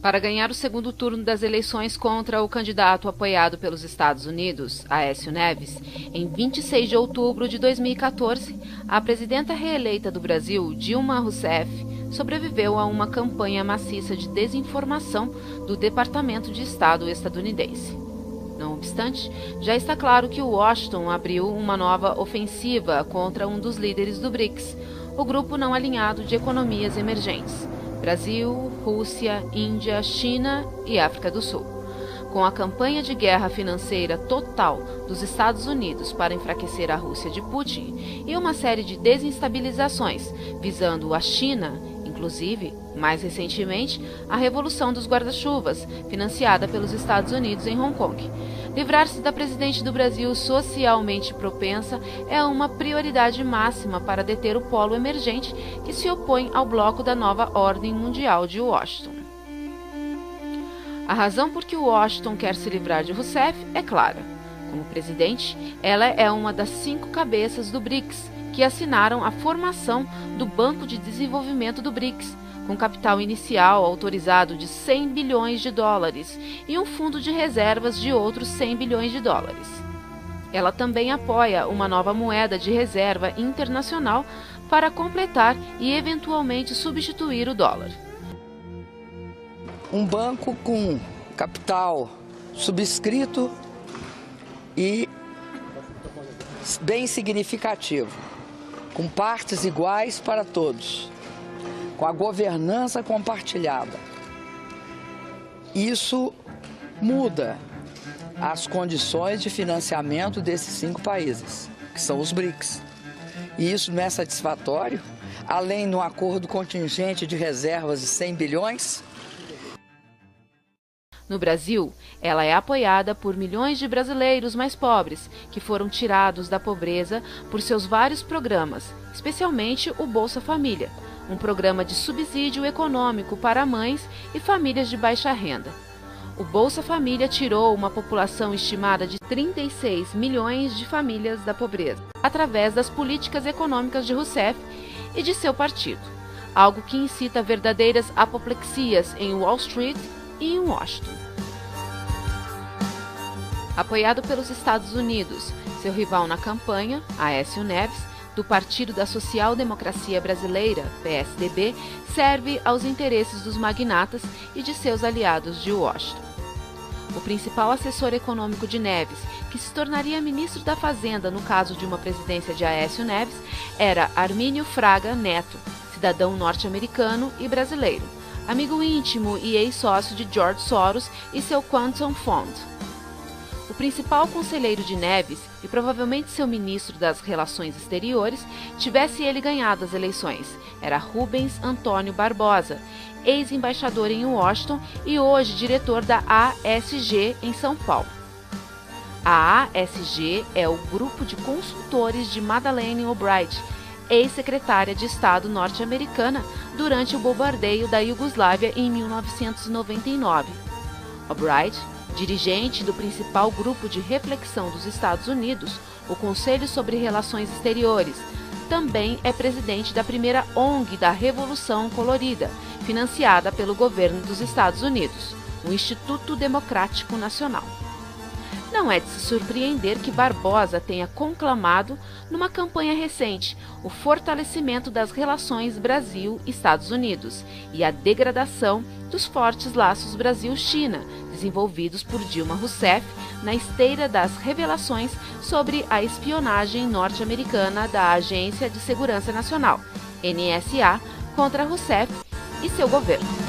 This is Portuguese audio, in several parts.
Para ganhar o segundo turno das eleições contra o candidato apoiado pelos Estados Unidos, Aécio Neves, em 26 de outubro de 2014, a presidenta reeleita do Brasil, Dilma Rousseff, sobreviveu a uma campanha maciça de desinformação do Departamento de Estado estadunidense. Não obstante, já está claro que Washington abriu uma nova ofensiva contra um dos líderes do BRICS, o grupo não alinhado de economias emergentes: Brasil, Rússia, Índia, China e África do Sul. Com a campanha de guerra financeira total dos Estados Unidos para enfraquecer a Rússia de Putin e uma série de desestabilizações visando a China, inclusive, mais recentemente, a Revolução dos Guarda-Chuvas, financiada pelos Estados Unidos em Hong Kong. Livrar-se da presidente do Brasil socialmente propensa é uma prioridade máxima para deter o polo emergente que se opõe ao bloco da nova ordem mundial de Washington. A razão por que Washington quer se livrar de Rousseff é clara. Como presidente, ela é uma das 5 cabeças do BRICS, que assinaram a formação do Banco de Desenvolvimento do BRICS, com capital inicial autorizado de 100 bilhões de dólares e um fundo de reservas de outros 100 bilhões de dólares. Ela também apoia uma nova moeda de reserva internacional para completar e eventualmente substituir o dólar. Um banco com capital subscrito e bem significativo, com partes iguais para todos, com a governança compartilhada. Isso muda as condições de financiamento desses 5 países, que são os BRICS. E isso não é satisfatório, além do acordo contingente de reservas de 100 bilhões. No Brasil, ela é apoiada por milhões de brasileiros mais pobres, que foram tirados da pobreza por seus vários programas, especialmente o Bolsa Família, um programa de subsídio econômico para mães e famílias de baixa renda. O Bolsa Família tirou uma população estimada de 36 milhões de famílias da pobreza, através das políticas econômicas de Rousseff e de seu partido, algo que incita verdadeiras apoplexias em Wall Street e em Washington. Apoiado pelos Estados Unidos, seu rival na campanha, Aécio Neves, do Partido da Social Democracia Brasileira, PSDB, serve aos interesses dos magnatas e de seus aliados de Washington. O principal assessor econômico de Neves, que se tornaria ministro da Fazenda no caso de uma presidência de Aécio Neves, era Armínio Fraga Neto, cidadão norte-americano e brasileiro, amigo íntimo e ex-sócio de George Soros e seu Quantum Fund. O principal conselheiro de Neves, e provavelmente seu ministro das Relações Exteriores, tivesse ele ganhado as eleições, era Rubens Antônio Barbosa, ex-embaixador em Washington e hoje diretor da ASG em São Paulo. A ASG é o grupo de consultores de Madeleine Albright, ex-secretária de Estado norte-americana durante o bombardeio da Iugoslávia em 1999. Albright, dirigente do principal grupo de reflexão dos Estados Unidos, o Conselho sobre Relações Exteriores, também é presidente da primeira ONG da Revolução Colorida, financiada pelo governo dos Estados Unidos, o Instituto Democrático Nacional. Não é de se surpreender que Barbosa tenha conclamado, numa campanha recente, o fortalecimento das relações Brasil-Estados Unidos e a degradação dos fortes laços Brasil-China, desenvolvidos por Dilma Rousseff na esteira das revelações sobre a espionagem norte-americana da Agência de Segurança Nacional, NSA, contra Rousseff e seu governo.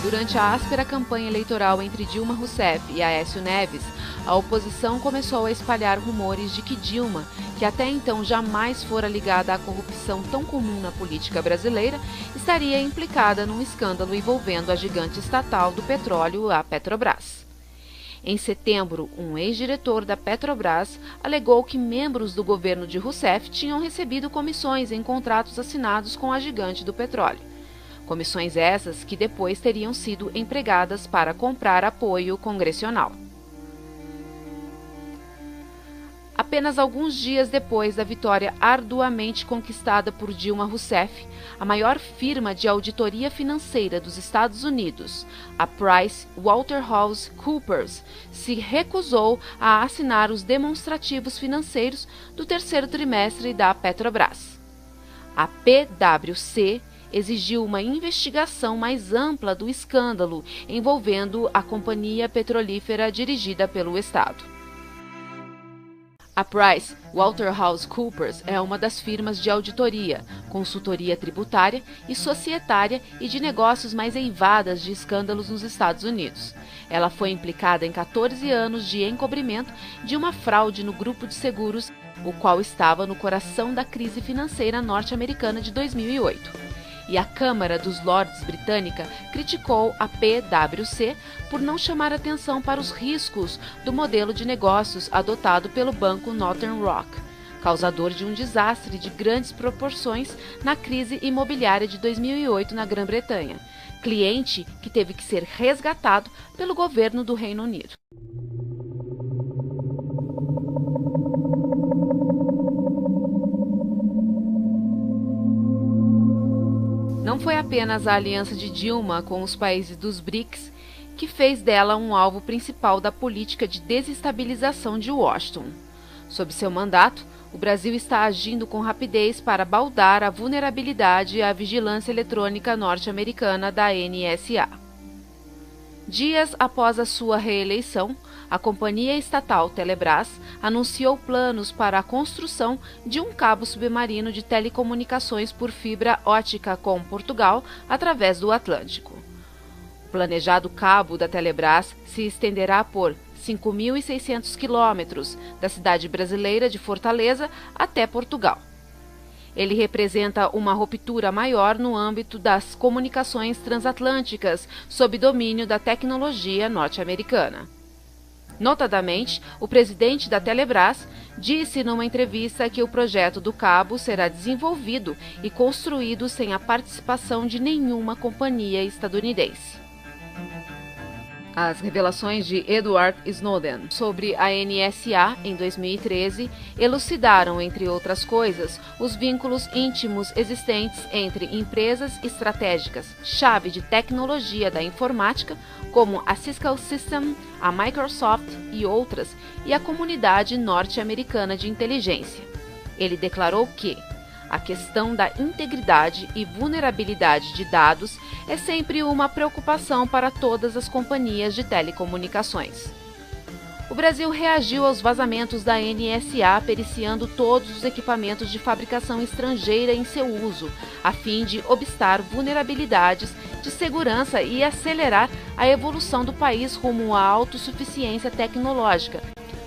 Durante a áspera campanha eleitoral entre Dilma Rousseff e Aécio Neves, a oposição começou a espalhar rumores de que Dilma, que até então jamais fora ligada à corrupção tão comum na política brasileira, estaria implicada num escândalo envolvendo a gigante estatal do petróleo, a Petrobras. Em setembro, um ex-diretor da Petrobras alegou que membros do governo de Rousseff tinham recebido comissões em contratos assinados com a gigante do petróleo. Comissões essas que depois teriam sido empregadas para comprar apoio congressional. A Apenas alguns dias depois da vitória arduamente conquistada por Dilma Rousseff, a maior firma de auditoria financeira dos Estados Unidos, a PricewaterhouseCoopers, se recusou a assinar os demonstrativos financeiros do terceiro trimestre da Petrobras. A PwC exigiu uma investigação mais ampla do escândalo envolvendo a companhia petrolífera dirigida pelo Estado. A PricewaterhouseCoopers é uma das firmas de auditoria, consultoria tributária e societária e de negócios mais eivadas de escândalos nos Estados Unidos. Ela foi implicada em 14 anos de encobrimento de uma fraude no grupo de seguros, o qual estava no coração da crise financeira norte-americana de 2008. E a Câmara dos Lordes britânica criticou a PwC por não chamar atenção para os riscos do modelo de negócios adotado pelo banco Northern Rock, causador de um desastre de grandes proporções na crise imobiliária de 2008 na Grã-Bretanha, cliente que teve que ser resgatado pelo governo do Reino Unido. Não foi apenas a aliança de Dilma com os países dos BRICS que fez dela um alvo principal da política de desestabilização de Washington. Sob seu mandato, o Brasil está agindo com rapidez para baldar a vulnerabilidade à vigilância eletrônica norte-americana da NSA. Dias após a sua reeleição, a companhia estatal Telebrás anunciou planos para a construção de um cabo submarino de telecomunicações por fibra ótica com Portugal através do Atlântico. O planejado cabo da Telebrás se estenderá por 5.600 quilômetros da cidade brasileira de Fortaleza até Portugal. Ele representa uma ruptura maior no âmbito das comunicações transatlânticas sob domínio da tecnologia norte-americana. Notadamente, o presidente da Telebrás disse numa entrevista que o projeto do cabo será desenvolvido e construído sem a participação de nenhuma companhia estadunidense. As revelações de Edward Snowden sobre a NSA em 2013 elucidaram, entre outras coisas, os vínculos íntimos existentes entre empresas estratégicas, chave de tecnologia da informática, como a Cisco Systems, a Microsoft e outras, e a comunidade norte-americana de inteligência. Ele declarou que a questão da integridade e vulnerabilidade de dados é sempre uma preocupação para todas as companhias de telecomunicações. O Brasil reagiu aos vazamentos da NSA periciando todos os equipamentos de fabricação estrangeira em seu uso, a fim de obstar vulnerabilidades de segurança e acelerar a evolução do país rumo à autossuficiência tecnológica.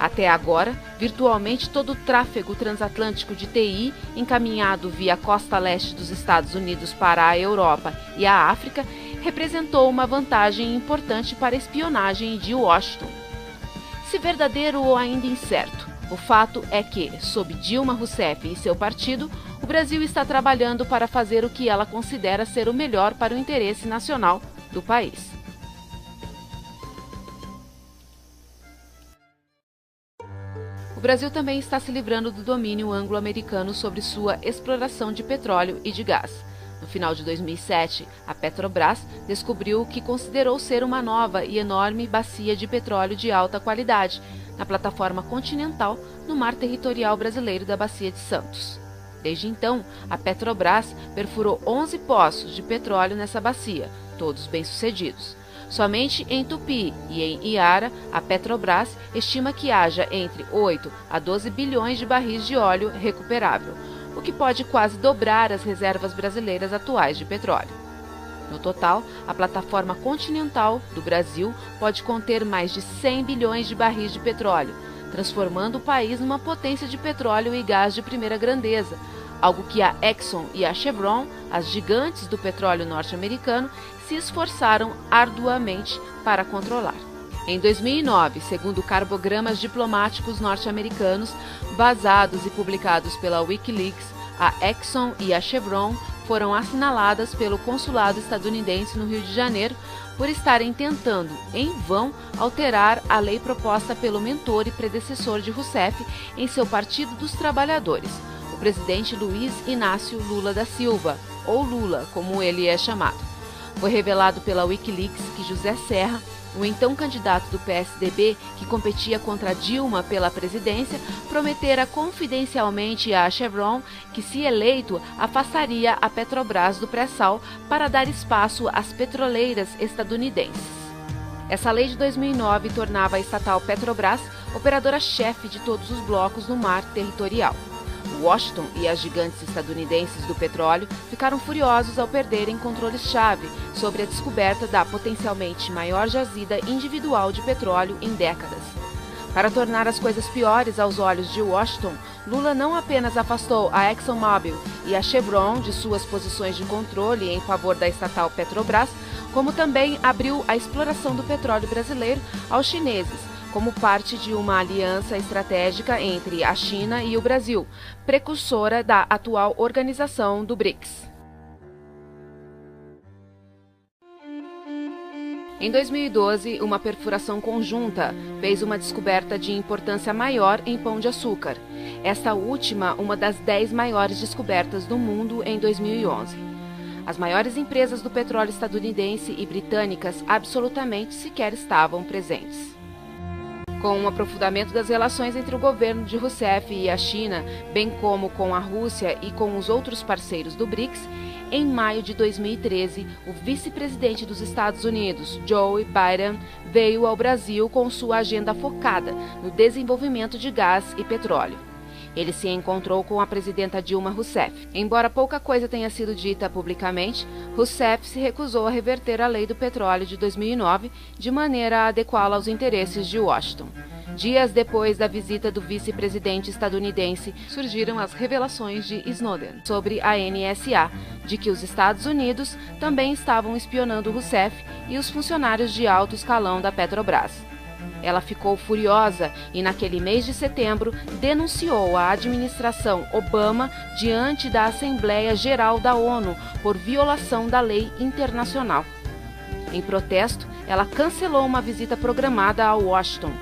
Até agora, virtualmente todo o tráfego transatlântico de TI encaminhado via costa leste dos Estados Unidos para a Europa e a África representou uma vantagem importante para a espionagem de Washington. Se verdadeiro ou ainda incerto, o fato é que, sob Dilma Rousseff e seu partido, o Brasil está trabalhando para fazer o que ela considera ser o melhor para o interesse nacional do país. O Brasil também está se livrando do domínio anglo-americano sobre sua exploração de petróleo e de gás. No final de 2007, a Petrobras descobriu o que considerou ser uma nova e enorme bacia de petróleo de alta qualidade, na plataforma continental no mar territorial brasileiro da Bacia de Santos. Desde então, a Petrobras perfurou 11 poços de petróleo nessa bacia, todos bem-sucedidos. Somente em Tupi e em Iara, a Petrobras estima que haja entre 8 a 12 bilhões de barris de óleo recuperável, o que pode quase dobrar as reservas brasileiras atuais de petróleo. No total, a plataforma continental do Brasil pode conter mais de 100 bilhões de barris de petróleo, transformando o país numa potência de petróleo e gás de primeira grandeza, algo que a Exxon e a Chevron, as gigantes do petróleo norte-americano, se esforçaram arduamente para controlar. Em 2009, segundo carbogramas diplomáticos norte-americanos vazados e publicados pela Wikileaks, a Exxon e a Chevron foram assinaladas pelo consulado estadunidense no Rio de Janeiro por estarem tentando, em vão, alterar a lei proposta pelo mentor e predecessor de Rousseff em seu Partido dos Trabalhadores, o presidente Luiz Inácio Lula da Silva, ou Lula, como ele é chamado. Foi revelado pela Wikileaks que José Serra, o então candidato do PSDB que competia contra Dilma pela presidência, prometera confidencialmente à Chevron que, se eleito, afastaria a Petrobras do pré-sal para dar espaço às petroleiras estadunidenses. Essa lei de 2009 tornava a estatal Petrobras operadora-chefe de todos os blocos no mar territorial. Washington e as gigantes estadunidenses do petróleo ficaram furiosos ao perderem controle-chave sobre a descoberta da potencialmente maior jazida individual de petróleo em décadas. Para tornar as coisas piores aos olhos de Washington, Lula não apenas afastou a ExxonMobil e a Chevron de suas posições de controle em favor da estatal Petrobras, como também abriu a exploração do petróleo brasileiro aos chineses, como parte de uma aliança estratégica entre a China e o Brasil, precursora da atual organização do BRICS. Em 2012, uma perfuração conjunta fez uma descoberta de importância maior em Pão de Açúcar. Esta última, uma das 10 maiores descobertas do mundo em 2011. As maiores empresas do petróleo estadunidense e britânicas absolutamente sequer estavam presentes. Com o aprofundamento das relações entre o governo de Rousseff e a China, bem como com a Rússia e com os outros parceiros do BRICS, em maio de 2013, o vice-presidente dos Estados Unidos, Joe Biden, veio ao Brasil com sua agenda focada no desenvolvimento de gás e petróleo. Ele se encontrou com a presidenta Dilma Rousseff. Embora pouca coisa tenha sido dita publicamente, Rousseff se recusou a reverter a lei do petróleo de 2009 de maneira a adequá-la aos interesses de Washington. Dias depois da visita do vice-presidente estadunidense, surgiram as revelações de Snowden sobre a NSA, de que os Estados Unidos também estavam espionando Rousseff e os funcionários de alto escalão da Petrobras. Ela ficou furiosa e, naquele mês de setembro, denunciou a administração Obama diante da Assembleia Geral da ONU por violação da lei internacional. Em protesto, ela cancelou uma visita programada a Washington.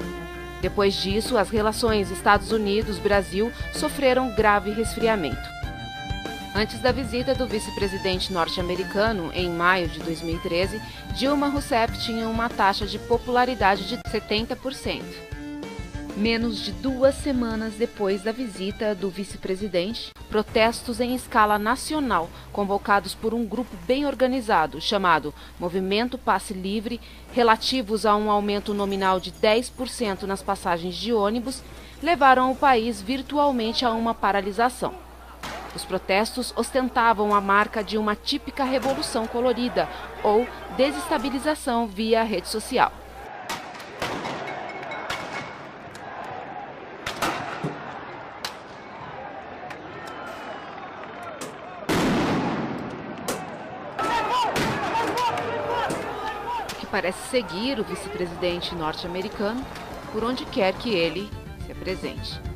Depois disso, as relações Estados Unidos-Brasil sofreram grave resfriamento. Antes da visita do vice-presidente norte-americano, em maio de 2013, Dilma Rousseff tinha uma taxa de popularidade de 70%. Menos de 2 semanas depois da visita do vice-presidente, protestos em escala nacional, convocados por um grupo bem organizado, chamado Movimento Passe Livre, relativos a um aumento nominal de 10% nas passagens de ônibus, levaram o país virtualmente a uma paralisação. Os protestos ostentavam a marca de uma típica revolução colorida ou desestabilização via rede social. Que parece seguir o vice-presidente norte-americano por onde quer que ele se apresente.